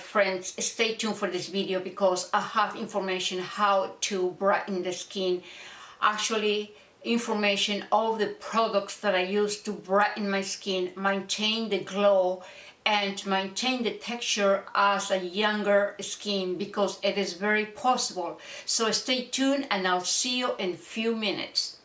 friends, stay tuned for this video because I have information how to brighten the skin. Actually, information of the products that I use to brighten my skin, maintain the glow, and maintain the texture as a younger skin, because it is very possible. So stay tuned and I'll see you in a few minutes.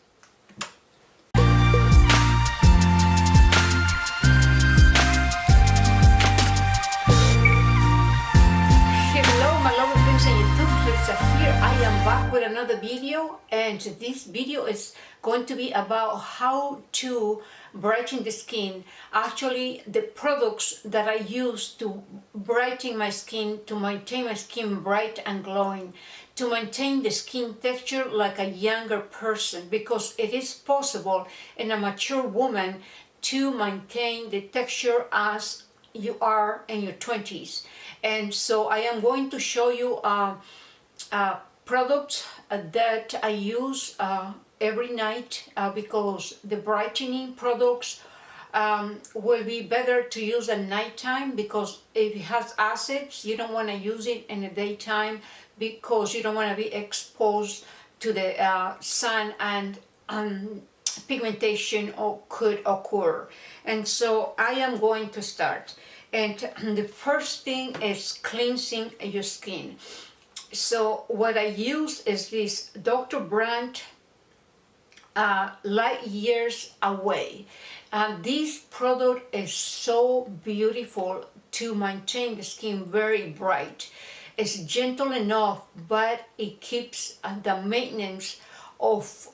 Here I am back with another video, and this video is going to be about how to brighten the skin. Actually, the products that I use to brighten my skin, to maintain my skin bright and glowing, to maintain the skin texture like a younger person, because it is possible in a mature woman to maintain the texture as you are in your 20s. And so I am going to show you products that I use every night because the brightening products will be better to use at nighttime, because if it has acids, you don't want to use it in the daytime because you don't want to be exposed to the sun, and pigmentation could occur. And so I am going to start. And the first thing is cleansing your skin. So what I use is this Dr. Brandt Light Years Away. This product is so beautiful to maintain the skin very bright. It's gentle enough, but it keeps the maintenance of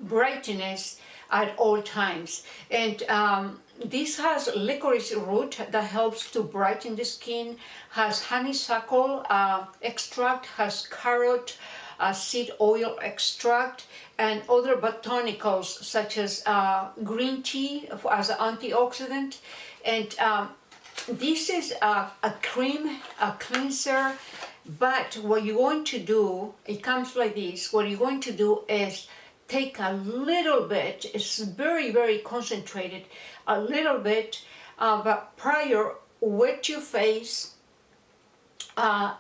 brightness at all times. And this has licorice root that helps to brighten the skin, has honeysuckle extract, has carrot seed oil extract, and other botanicals such as green tea as an antioxidant. And this is a cream, a cleanser, but what you're going to do, it comes like this. What you're going to do is take a little bit, it's very, very concentrated, a little bit, but prior, wet your face, prior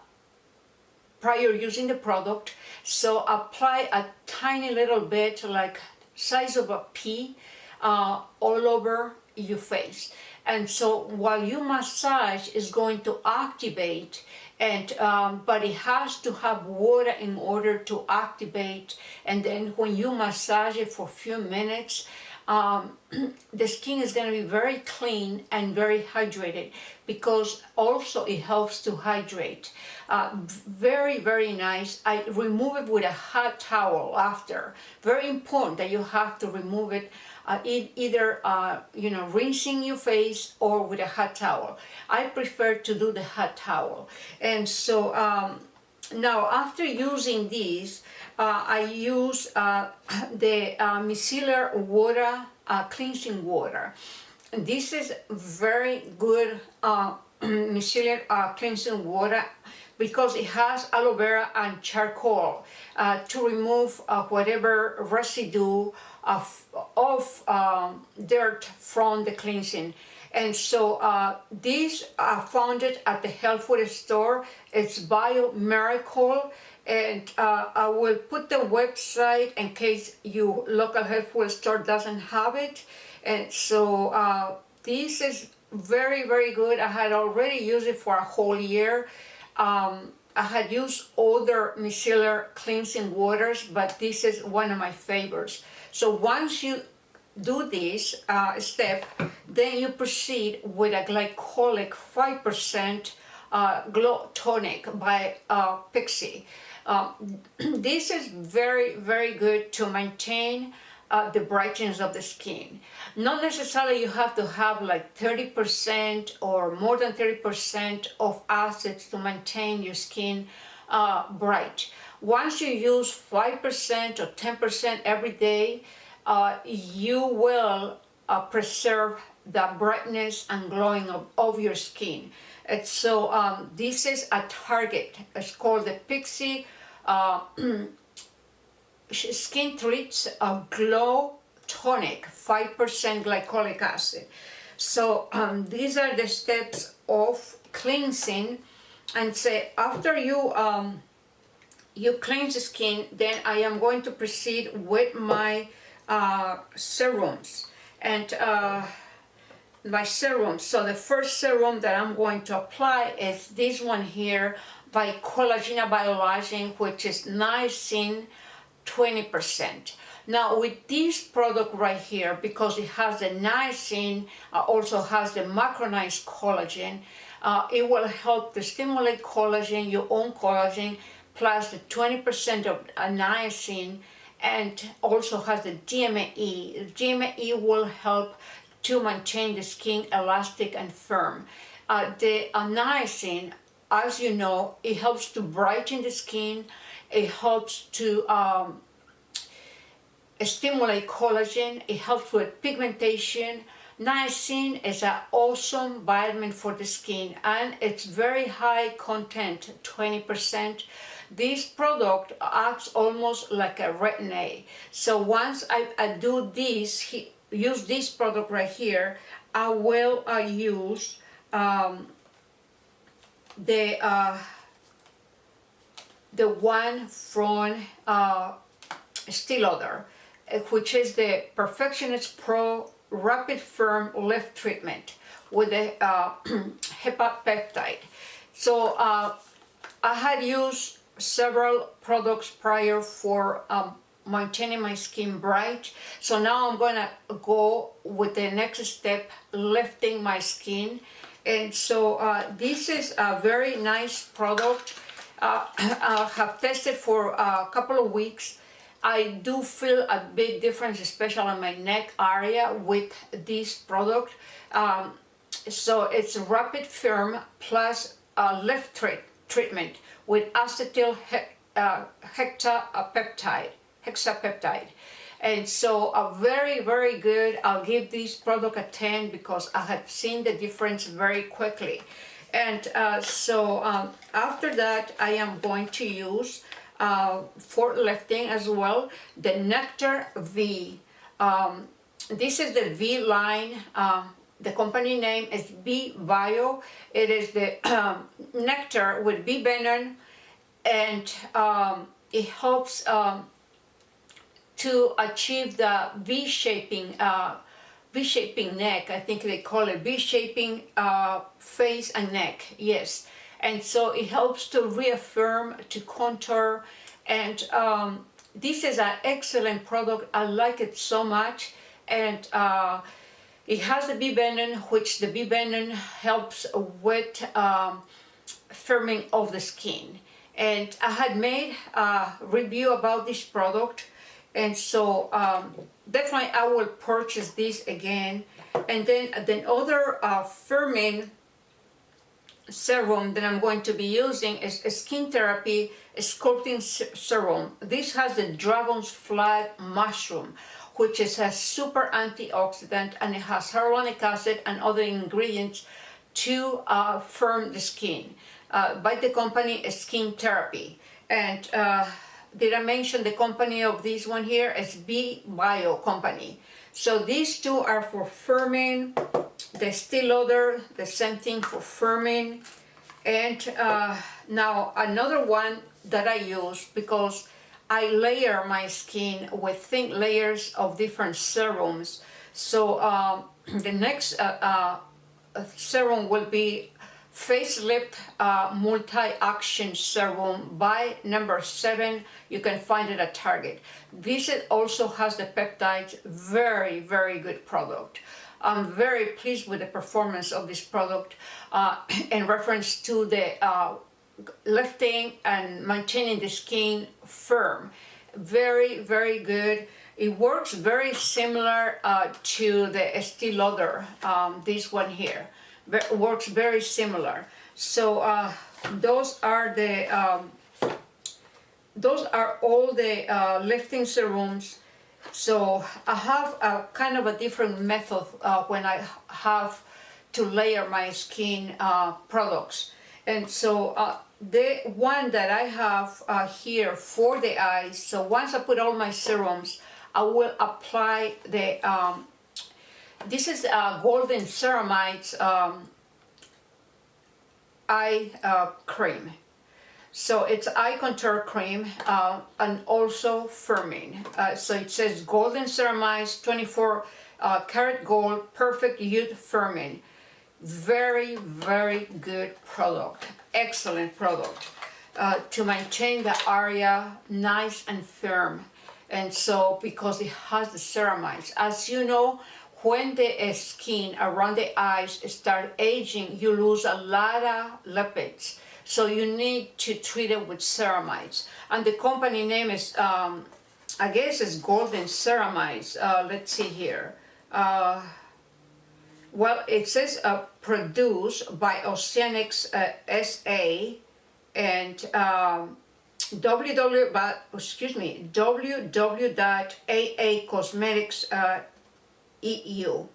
using the product. So apply a tiny little bit, like size of a pea, all over your face. And so while you massage, it's going to activate, and but it has to have water in order to activate. And then when you massage it for a few minutes, the skin is going to be very clean and very hydrated, because also it helps to hydrate. Very, very nice. I remove it with a hot towel after. Very important that you have to remove it either rinsing your face or with a hot towel. I prefer to do the hot towel. And so now after using these, I use the micellar water, cleansing water. This is very good micellar cleansing water, because it has aloe vera and charcoal to remove whatever residue of dirt from the cleansing. And so this I found it at the health food store. It's Bio Miracle, and I will put the website in case your local health food store doesn't have it. And so this is very, very good. I had already used it for a whole year. I had used other micellar cleansing waters, but this is one of my favorites. So once you do this step, then you proceed with a Glycolic 5% Glow Tonic by Pixi. This is very, very good to maintain the brightness of the skin. Not necessarily you have to have like 30% or more than 30% of acids to maintain your skin bright. Once you use 5% or 10% every day, you will preserve the brightness and glowing of your skin. And so this is a Target. It's called the Pixi Skin Treats Glow Tonic, 5% glycolic acid. So these are the steps of cleansing and say after you cleanse the skin, then I am going to proceed with my serums. And my serum. So the first serum that I'm going to apply is this one here by Collagen Biologin, which is niacin 20%. Now with this product right here, because it has the niacin, also has the macronized collagen, it will help to stimulate collagen, your own collagen, plus the 20% of niacin, and also has the DMAE. DMAE will help to maintain the skin elastic and firm. The niacin, as you know, it helps to brighten the skin, it helps to stimulate collagen, it helps with pigmentation. Niacin is an awesome vitamin for the skin, and it's very high content, 20%. This product acts almost like a retin-A. So once I do this, use this product right here, I will use the one from Estee Lauder, which is the Perfectionist Pro Rapid Firm Lift Treatment with the HEPA peptide. So I had used several products prior for maintaining my skin bright. So now I'm gonna go with the next step, lifting my skin. And so this is a very nice product. I have tested for a couple of weeks. I do feel a big difference, especially in my neck area with this product. So it's Rapid Firm plus a lift treatment with acetyl hexapeptide. And so very, very good. I'll give this product a 10 because I have seen the difference very quickly. And after that, I am going to use for lifting as well the NECTAR V. This is the V line. The company name is BeBio. It is the NECTAR with bee venom, and it helps to achieve the V-shaping neck. I think they call it V-shaping face and neck. Yes. And so it helps to reaffirm, to contour, and this is an excellent product. I like it so much. And it has the bee venom, which the bee venom helps with firming of the skin. And I had made a review about this product, and so definitely I will purchase this again. And then other firming serum that I'm going to be using is a Skin Therapy Sculpting Serum. This has the dragon's flag mushroom, which is a super antioxidant, and it has hyaluronic acid and other ingredients to firm the skin. By the company Skin Therapy. And did I mention the company of this one here is BeBio company. So these two are for firming. The Estee Lauder, the same thing for firming. And now another one that I use, because I layer my skin with thin layers of different serums. So the next serum will be Facelift Multi-Action Serum by number 7. You can find it at Target. This also has the peptides. Very, very good product. I'm very pleased with the performance of this product in reference to the lifting and maintaining the skin firm. Very, very good. It works very similar to the Estee Lauder, this one here. Works very similar. So those are all the lifting serums. So I have a kind of a different method when I have to layer my skin products. And so the one that I have here for the eyes, so once I put all my serums, I will apply the, this is Golden Ceramides eye cream. So it's eye contour cream and also firming. So it says golden ceramized 24 karat gold perfect youth firming. Very, very good product. Excellent product to maintain the area nice and firm. And so because it has the ceramides, as you know, when the skin around the eyes start aging, you lose a lot of lipids. So you need to treat it with ceramides. And the company name is, I guess it's Golden Ceramides. Let's see here. Well, it says produced by Oceanics SA and www.aacosmetics.eu.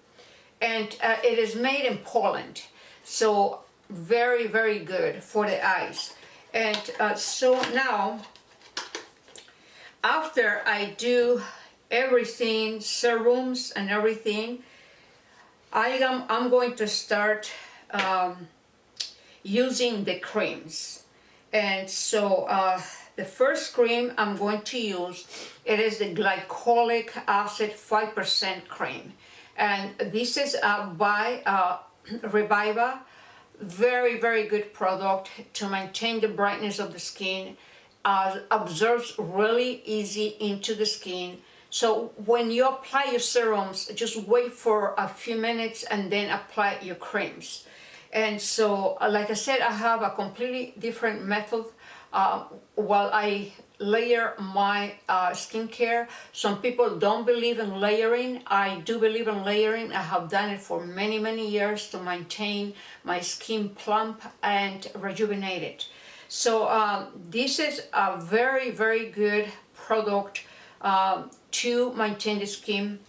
And it is made in Poland. So very, very good for the eyes. And so now, after I do everything, serums and everything, I'm going to start using the creams. And so the first cream I'm going to use, it is the Glycolic Acid 5% cream. And this is by BeBio. Very, very good product to maintain the brightness of the skin. Absorbs really easy into the skin. So when you apply your serums, just wait for a few minutes and then apply your creams. And so, like I said, I have a completely different method while I layer my skincare. Some people don't believe in layering. I do believe in layering. I have done it for many, many years to maintain my skin plump and rejuvenated. So this is a very, very good product to maintain the skin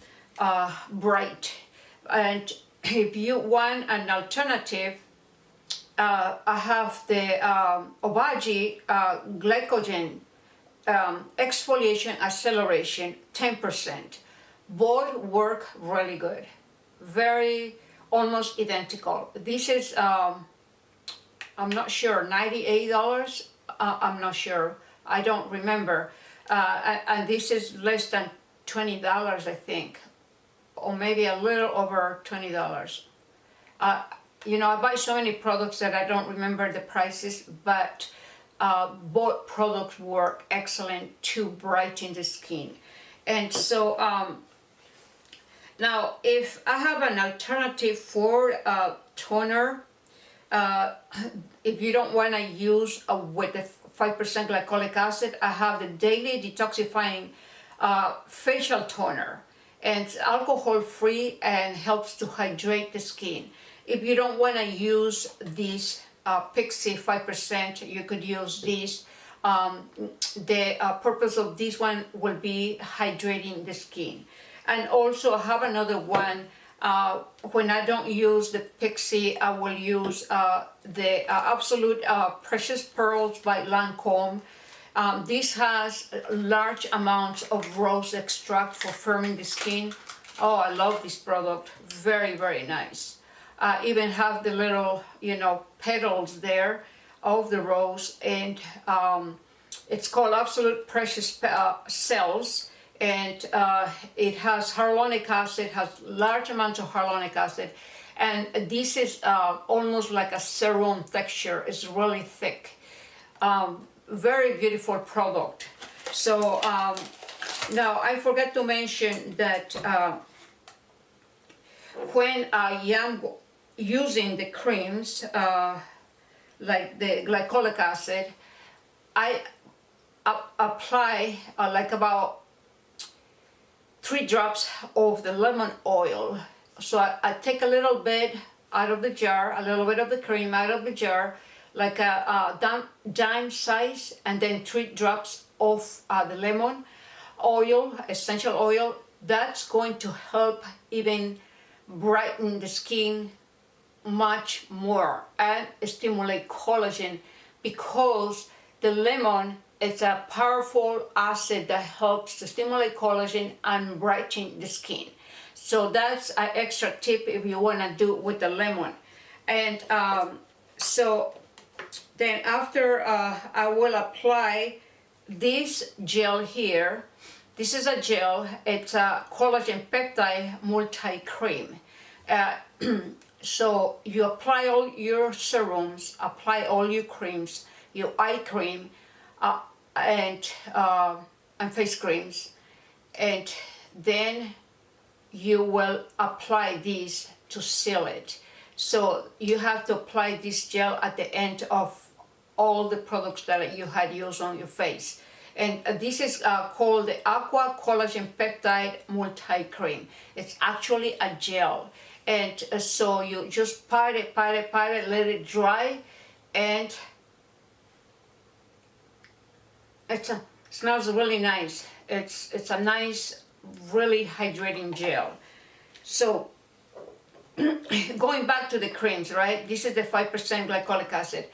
bright. And if you want an alternative, I have the Obagi Glycogen Exfoliation Acceleration 10%. Both work really good. Very almost identical. This is, I'm not sure, $98? I'm not sure. I don't remember. And this is less than $20, I think. Or maybe a little over $20. You know, I buy so many products that I don't remember the prices, but both products work excellent to brighten the skin. And so now if I have an alternative for toner, if you don't want to use with the 5% glycolic acid, I have the daily detoxifying facial toner. And it's alcohol free and helps to hydrate the skin. If you don't want to use this Pixi 5%, you could use this. The purpose of this one will be hydrating the skin. And also I have another one. When I don't use the Pixi, I will use the Absolute Precious Pearls by Lancome. This has large amounts of rose extract for firming the skin. Oh, I love this product. Very, very nice. Even have the little, you know, petals there of the rose, and it's called Absolute Precious Cells, and it has hyaluronic acid, has large amounts of hyaluronic acid, and this is almost like a serum texture. It's really thick. Very beautiful product. So now I forgot to mention that when I am using the creams like the glycolic acid, I apply like about 3 drops of the lemon oil. So I take a little bit out of the jar, a little bit of the cream out of the jar, like a dime size, and then 3 drops of the lemon oil, essential oil. That's going to help even brighten the skin much more and stimulate collagen, because the lemon is a powerful acid that helps to stimulate collagen and brighten the skin. So that's an extra tip if you want to do with the lemon. And so Then after I will apply this gel here. This is a gel, it's a collagen peptide multi-cream. So you apply all your serums, apply all your creams, your eye cream, and face creams, and then you will apply this to seal it. So you have to apply this gel at the end of all the products that you had used on your face. And this is called the Aqua Collagen Peptide Multi-Cream. It's actually a gel. And so you just pat it, let it dry, and it smells really nice. It's a nice, really hydrating gel. So going back to the creams, right? This is the 5% glycolic acid.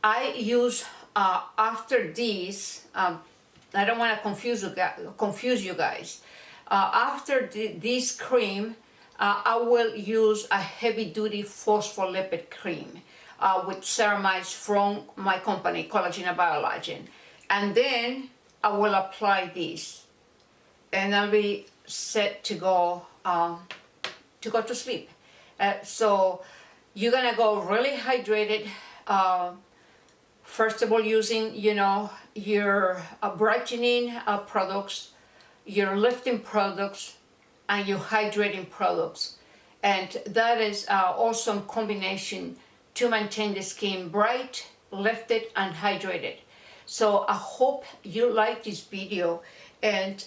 I use after these, I don't want to confuse you guys. After this cream, I will use a heavy-duty phospholipid cream with ceramides from my company, Collagen and Biologen. And then I will apply this, and I'll be set to go to sleep. So you're gonna go really hydrated. First of all, using, you know, your brightening products, your lifting products, and your hydrating products. And that is an awesome combination to maintain the skin bright, lifted, and hydrated. So I hope you like this video, and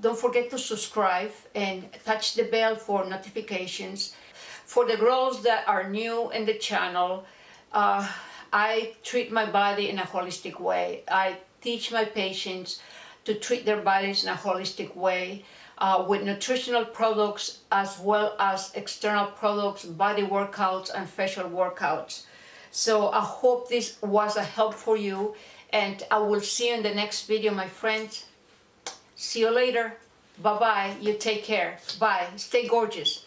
don't forget to subscribe and touch the bell for notifications. For the girls that are new in the channel, I treat my body in a holistic way. I teach my patients to treat their bodies in a holistic way with nutritional products as well as external products, body workouts, and facial workouts. So I hope this was a help for you, and I will see you in the next video, my friends. See you later. Bye-bye. You take care. Bye. Stay gorgeous.